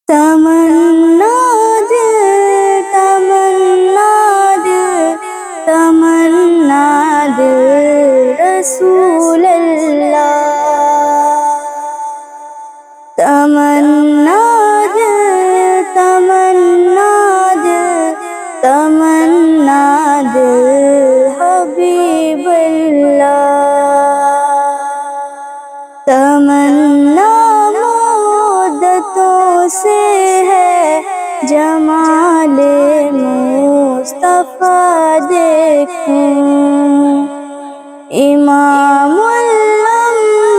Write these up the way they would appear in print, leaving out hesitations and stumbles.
تمنا دل تمنا دل تمنا دل رسول اللہ تمنا دل تمنا دل تمنا دل حبیب اللہ تمنا مدتوں سے ہے جمال مصطفیٰ دیکھوں امام الانبیاء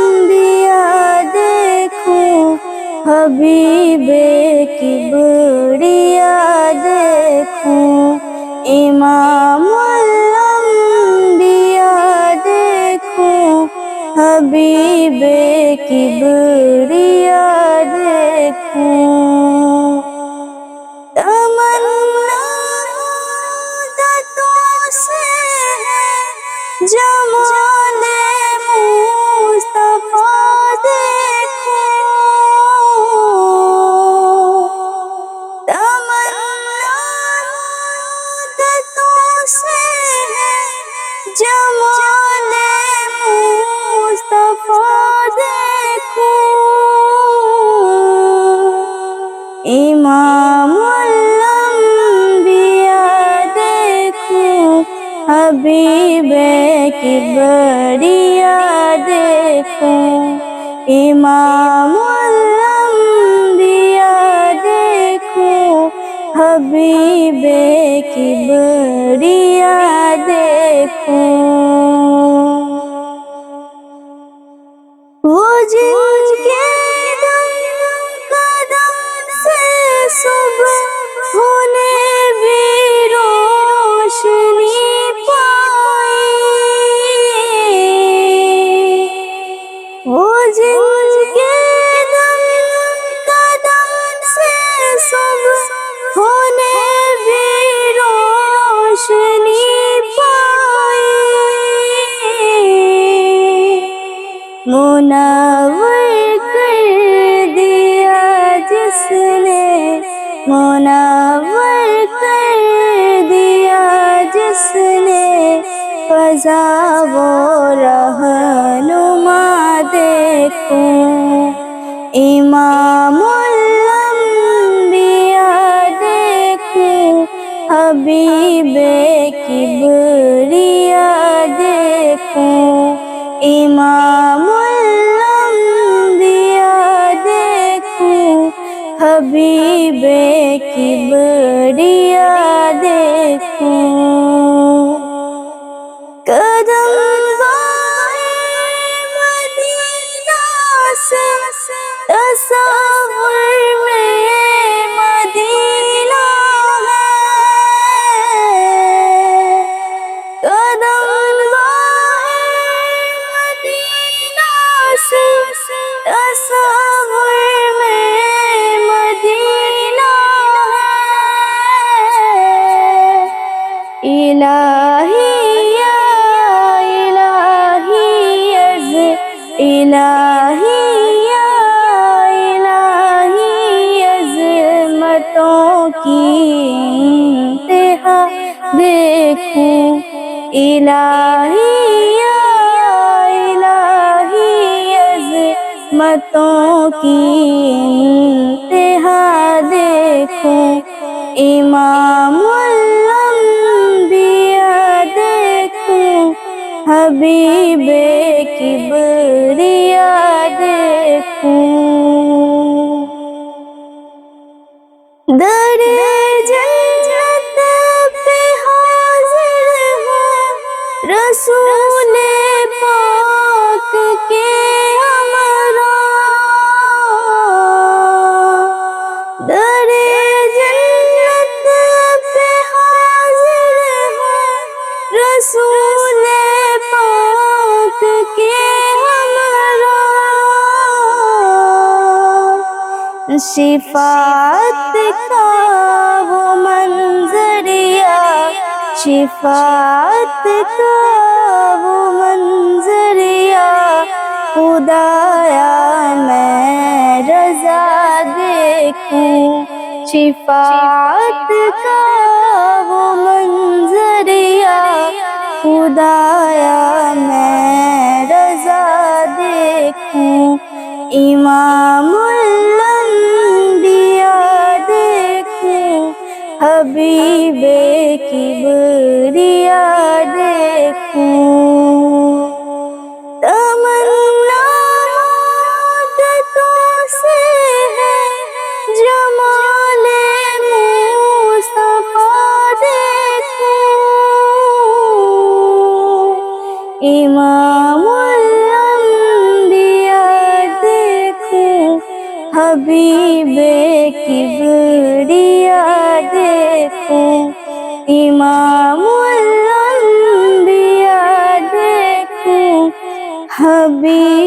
دیکھوں حبیب کبریا دیکھوں امام الانبیاء دیکھوں حبیب کبریا دیکھوں تمنا مدتوں سے ہے جمال مصطفیٰ دیکھوں تمنا مدتوں سے ہے جمال مصطفیٰ دیکھوں امام الانبیاء دیکھوں حبیب کبریا دیکھوں امام الانبیاء دیکھوں حبیب کبریا دیکھوں وہ جن کے دم قدم سے صبح ہونے بھی روشنی پائی وہ جن کے دم قدم سے صبح ہونے بھی روشنی پائی منور کر دیا جس نے منور کر دیا جس نے فضا و رہنما دیکھوں امام الانبیاء دیکھوں حبیب کبریا دیکھوں امام الانبیاء دیکھوں حبیب کبریا دیکھوں قدم بائے مدینہ سے تصور میں مدینہ ہے قدم تصور میں مدینہ ہے الہی یا الہی الہی یا الہی عظمتوں کی انتہا دیکھوں الہی یا الہی عظمتوں کی انتہا دیکھوں امام الانبیاء دیکھوں حبیب کبریا دیکھوں در جنت پہ حاضر ہوں رسول پاک کے در جنت پہ حاضر ہوں رسول پاک کے ہمراہ شفاعت کا وہ منظریہ شفاعت کا وہ منظریہ خدایا میں رضا دیکھوں شفاعت کا وہ منظریہ خدایا میں رضا دیکھوں، امام الانبیاء دیکھوں، حبیب کبریاء دیکھوں۔ تمنا مدتوں سے ہے جمال مصطفیٰ دیکھوں، امام الانبیاء دیکھوں، حبیب کبریاء دیکھوں، امام الانبیاء دیکھوں، حبیب